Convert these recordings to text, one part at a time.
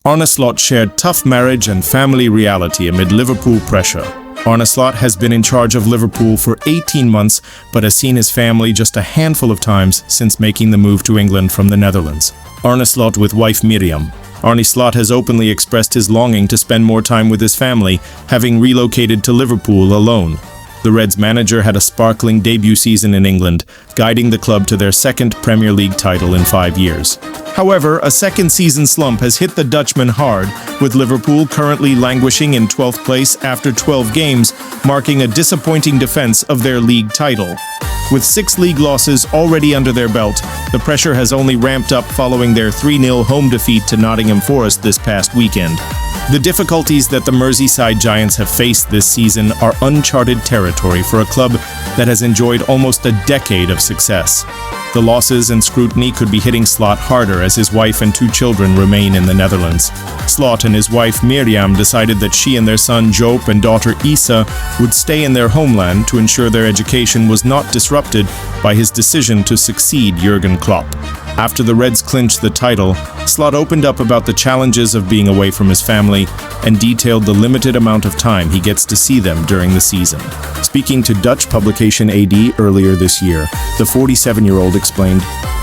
Arne Slot shared tough marriage and family reality amid Liverpool pressure. Arne Slot has been in charge of Liverpool for 18 months, but has seen his family just a handful of times since making the move to England from the Netherlands. Arne Slot with wife Miriam. Arne Slot has openly expressed his longing to spend more time with his family, having relocated to Liverpool alone. The Reds manager had a sparkling debut season in England, guiding the club to their second Premier League title in 5 years. However, a second season slump has hit the Dutchman hard, with Liverpool currently languishing in 12th place after 12 games, marking a disappointing defense of their league title. With 6 league losses already under their belt, the pressure has only ramped up following their 3-0 home defeat to Nottingham Forest this past weekend. The difficulties that the Merseyside Giants have faced this season are uncharted territory for a club that has enjoyed almost a decade of success. The losses and scrutiny could be hitting Slot harder as his wife and 2 children remain in the Netherlands. Slot and his wife Miriam decided that she and their son Joop and daughter Isa would stay in their homeland to ensure their education was not disrupted by his decision to succeed Jurgen Klopp. After the Reds clinched the title, Slot opened up about the challenges of being away from his family and detailed the limited amount of time he gets to see them during the season. Speaking to Dutch publication AD earlier this year, the 47-year-old explained,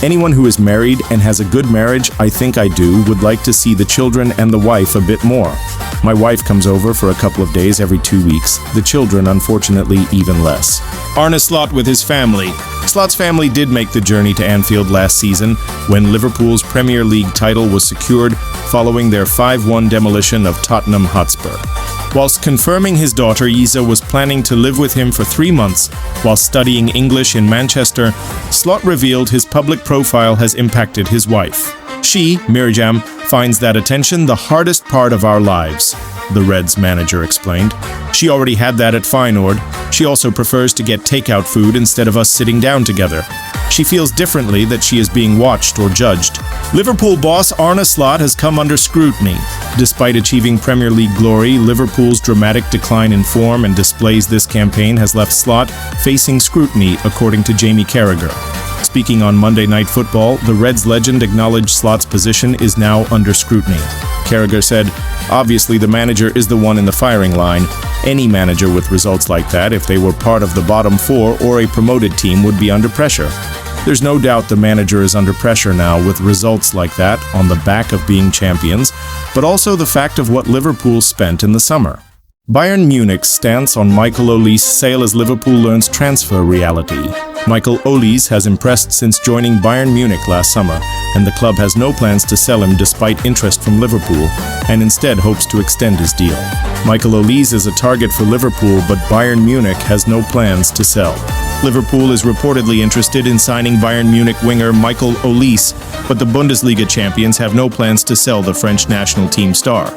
"Anyone who is married and has a good marriage, I think I do, would like to see the children and the wife a bit more. My wife comes over for a couple of days every 2 weeks, the children unfortunately even less." Arne Slot with his family. Slot's family did make the journey to Anfield last season when Liverpool's Premier League title was secured following their 5-1 demolition of Tottenham Hotspur. Whilst confirming his daughter Isa was planning to live with him for 3 months while studying English in Manchester, Slot revealed his public profile has impacted his wife. She, Miriam, finds that attention the hardest part of our lives, the Reds manager explained. She already had that at Feyenoord. She also prefers to get takeout food instead of us sitting down together. She feels differently that she is being watched or judged. Liverpool boss Arne Slot has come under scrutiny. Despite achieving Premier League glory, Liverpool's dramatic decline in form and displays this campaign has left Slot facing scrutiny, according to Jamie Carragher. Speaking on Monday Night Football, the Reds legend acknowledged Slot's position is now under scrutiny. Carragher said, "Obviously the manager is the one in the firing line. Any manager with results like that, if they were part of the bottom 4 or a promoted team, would be under pressure. There's no doubt the manager is under pressure now with results like that on the back of being champions, but also the fact of what Liverpool spent in the summer." Bayern Munich's stance on Michael Oli's sale as Liverpool learns transfer reality. Michael Olise has impressed since joining Bayern Munich last summer, and the club has no plans to sell him despite interest from Liverpool, and instead hopes to extend his deal. Michael Olise is a target for Liverpool, but Bayern Munich has no plans to sell. Liverpool is reportedly interested in signing Bayern Munich winger Michael Olise, but the Bundesliga champions have no plans to sell the French national team star.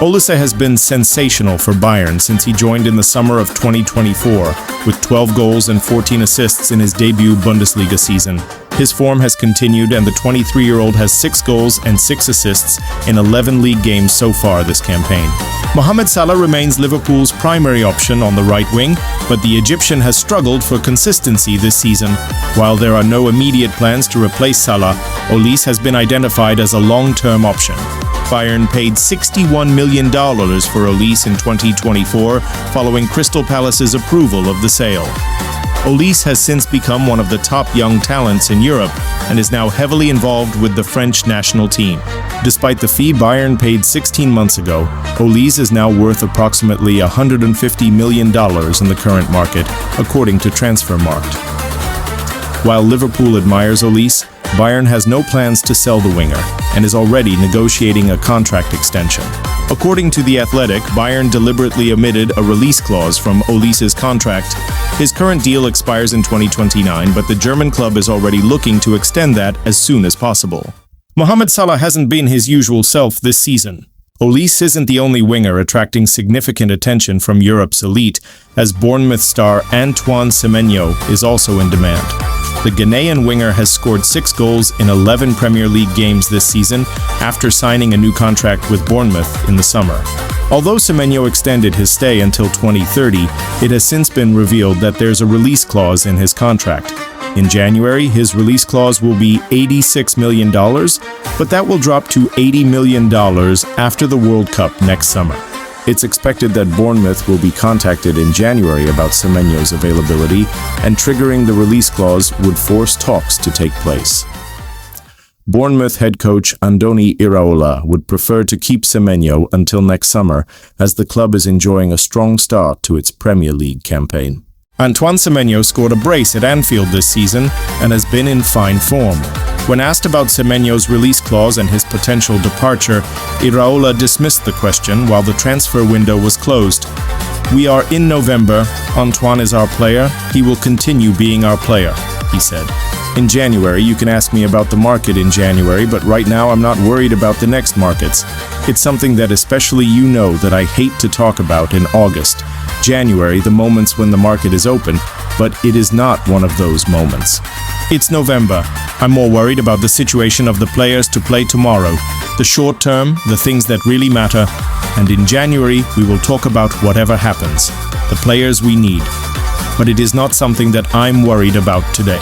Olise has been sensational for Bayern since he joined in the summer of 2024, with 12 goals and 14 assists in his debut Bundesliga season. His form has continued, and the 23-year-old has 6 goals and 6 assists in 11 league games so far this campaign. Mohamed Salah remains Liverpool's primary option on the right wing, but the Egyptian has struggled for consistency this season. While there are no immediate plans to replace Salah, Olise has been identified as a long-term option. Bayern paid $61 million for Olise in 2024, following Crystal Palace's approval of the sale. Olise has since become one of the top young talents in Europe and is now heavily involved with the French national team. Despite the fee Bayern paid 16 months ago, Olise is now worth approximately $150 million in the current market, according to Transfermarkt. While Liverpool admires Olise, Bayern has no plans to sell the winger and is already negotiating a contract extension. According to The Athletic, Bayern deliberately omitted a release clause from Olise's contract. His current deal expires in 2029, but the German club is already looking to extend that as soon as possible. Mohamed Salah hasn't been his usual self this season. Olise isn't the only winger attracting significant attention from Europe's elite, as Bournemouth star Antoine Semenyo is also in demand. The Ghanaian winger has scored 6 goals in 11 Premier League games this season after signing a new contract with Bournemouth in the summer. Although Semenyo extended his stay until 2030, it has since been revealed that there's a release clause in his contract. In January, his release clause will be $86 million, but that will drop to $80 million after the World Cup next summer. It's expected that Bournemouth will be contacted in January about Semenyo's availability, and triggering the release clause would force talks to take place. Bournemouth head coach Andoni Iraola would prefer to keep Semenyo until next summer, as the club is enjoying a strong start to its Premier League campaign. Antoine Semenyo scored a brace at Anfield this season and has been in fine form. When asked about Semenyo's release clause and his potential departure, Iraola dismissed the question while the transfer window was closed. "We are in November. Antoine is our player. He will continue being our player," he said. "In January, you can ask me about the market in January, but right now I'm not worried about the next markets. It's something that especially you know that I hate to talk about in August. January, the moments when the market is open, but it is not one of those moments. It's November. I'm more worried about the situation of the players to play tomorrow, the short term, the things that really matter, and in January we will talk about whatever happens, the players we need. But it is not something that I'm worried about today."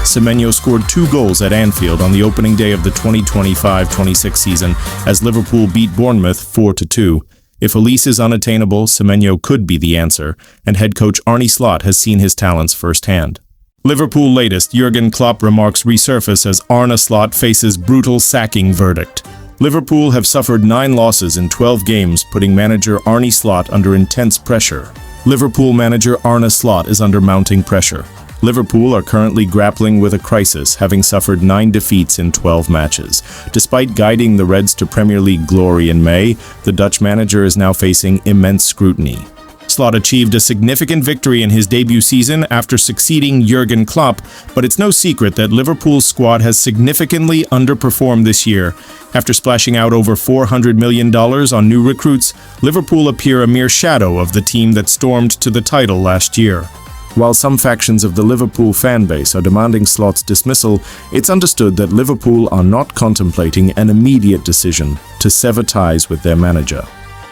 Semenyo scored 2 goals at Anfield on the opening day of the 2025-26 season as Liverpool beat Bournemouth 4-2. If a lease is unattainable, Semenyo could be the answer, and head coach Arne Slot has seen his talents firsthand. Liverpool latest Jurgen Klopp remarks resurface as Arne Slot faces brutal sacking verdict. Liverpool have suffered 9 losses in 12 games, putting manager Arne Slot under intense pressure. Liverpool manager Arne Slot is under mounting pressure. Liverpool are currently grappling with a crisis, having suffered 9 defeats in 12 matches. Despite guiding the Reds to Premier League glory in May, the Dutch manager is now facing immense scrutiny. Slot achieved a significant victory in his debut season after succeeding Jurgen Klopp, but it's no secret that Liverpool's squad has significantly underperformed this year. After splashing out over $400 million on new recruits, Liverpool appear a mere shadow of the team that stormed to the title last year. While some factions of the Liverpool fan base are demanding Slot's dismissal, it's understood that Liverpool are not contemplating an immediate decision to sever ties with their manager.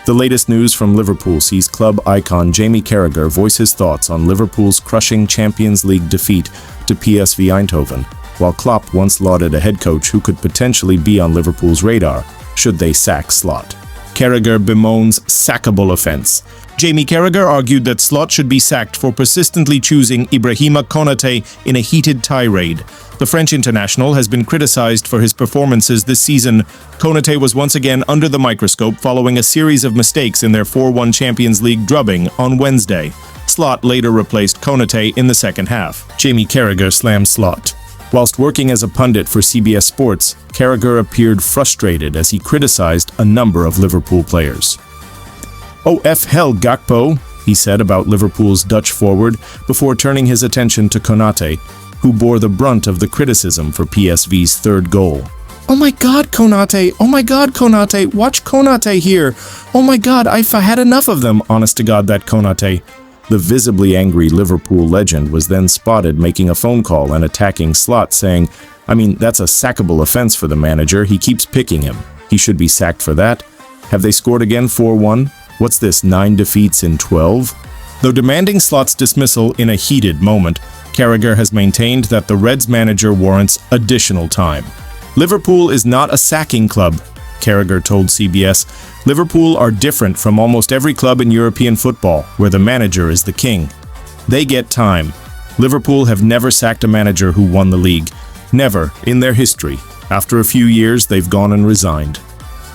The latest news from Liverpool sees club icon Jamie Carragher voice his thoughts on Liverpool's crushing Champions League defeat to PSV Eindhoven, while Klopp once lauded a head coach who could potentially be on Liverpool's radar should they sack Slot. Carragher bemoans sackable offense. Jamie Carragher argued that Slot should be sacked for persistently choosing Ibrahima Konate in a heated tirade. The French international has been criticized for his performances this season. Konate was once again under the microscope following a series of mistakes in their 4-1 Champions League drubbing on Wednesday. Slot later replaced Konate in the second half. Jamie Carragher slammed Slot. Whilst working as a pundit for CBS Sports, Carragher appeared frustrated as he criticized a number of Liverpool players. "Oh, F hell, Gakpo," he said about Liverpool's Dutch forward before turning his attention to Konate, who bore the brunt of the criticism for PSV's 3rd goal. "Oh my God, Konate! Oh my God, Konate! Watch Konate here! Oh my God, I've had enough of them, honest to God, that Konate." The visibly angry Liverpool legend was then spotted making a phone call and attacking Slot, saying, that's a sackable offense for the manager. He keeps picking him. He should be sacked for that. Have they scored again 4-1? What's this, 9 defeats in 12? Though demanding Slot's dismissal in a heated moment, Carragher has maintained that the Reds manager warrants additional time. "Liverpool is not a sacking club," Carragher told CBS. "Liverpool are different from almost every club in European football, where the manager is the king. They get time. Liverpool have never sacked a manager who won the league. Never in their history. After a few years, they've gone and resigned."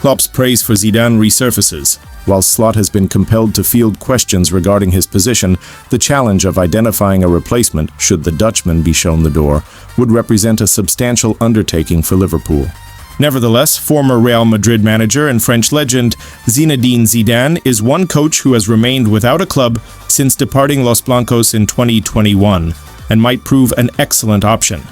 Klopp's praise for Zidane resurfaces. While Slot has been compelled to field questions regarding his position, the challenge of identifying a replacement, should the Dutchman be shown the door, would represent a substantial undertaking for Liverpool. Nevertheless, former Real Madrid manager and French legend Zinedine Zidane is one coach who has remained without a club since departing Los Blancos in 2021, and might prove an excellent option.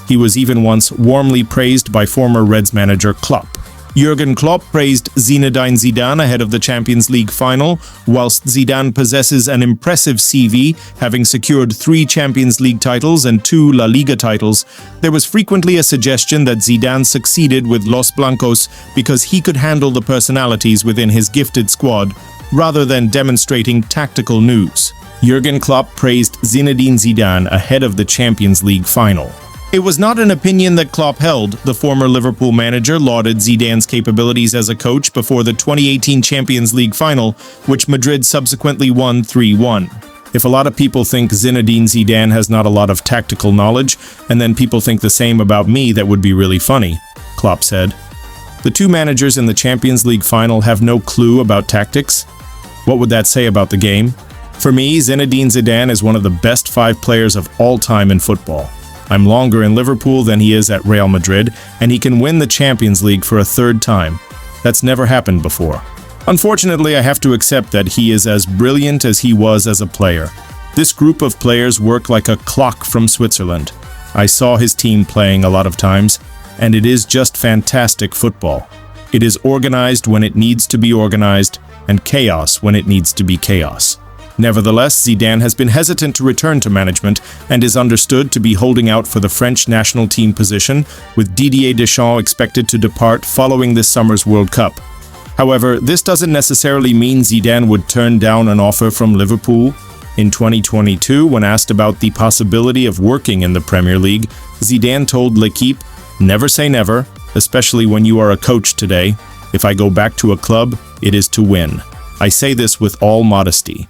He was even once warmly praised by former Reds manager Klopp. Jurgen Klopp praised Zinedine Zidane ahead of the Champions League final. Whilst Zidane possesses an impressive CV, having secured 3 Champions League titles and 2 La Liga titles, there was frequently a suggestion that Zidane succeeded with Los Blancos because he could handle the personalities within his gifted squad, rather than demonstrating tactical nous. Jurgen Klopp praised Zinedine Zidane ahead of the Champions League final. It was not an opinion that Klopp held. The former Liverpool manager lauded Zidane's capabilities as a coach before the 2018 Champions League final, which Madrid subsequently won 3-1. If a lot of people think Zinedine Zidane has not a lot of tactical knowledge, and then people think the same about me, that would be really funny, Klopp said. The two managers in the Champions League final have no clue about tactics? What would that say about the game? For me, Zinedine Zidane is one of the best 5 players of all time in football. I'm longer in Liverpool than he is at Real Madrid, and he can win the Champions League for a 3rd time. That's never happened before. Unfortunately, I have to accept that he is as brilliant as he was as a player. This group of players work like a clock from Switzerland. I saw his team playing a lot of times, and it is just fantastic football. It is organized when it needs to be organized, and chaos when it needs to be chaos. Nevertheless, Zidane has been hesitant to return to management and is understood to be holding out for the French national team position, with Didier Deschamps expected to depart following this summer's World Cup. However, this doesn't necessarily mean Zidane would turn down an offer from Liverpool. In 2022, when asked about the possibility of working in the Premier League, Zidane told L'Équipe, "Never say never, especially when you are a coach today. If I go back to a club, it is to win. I say this with all modesty."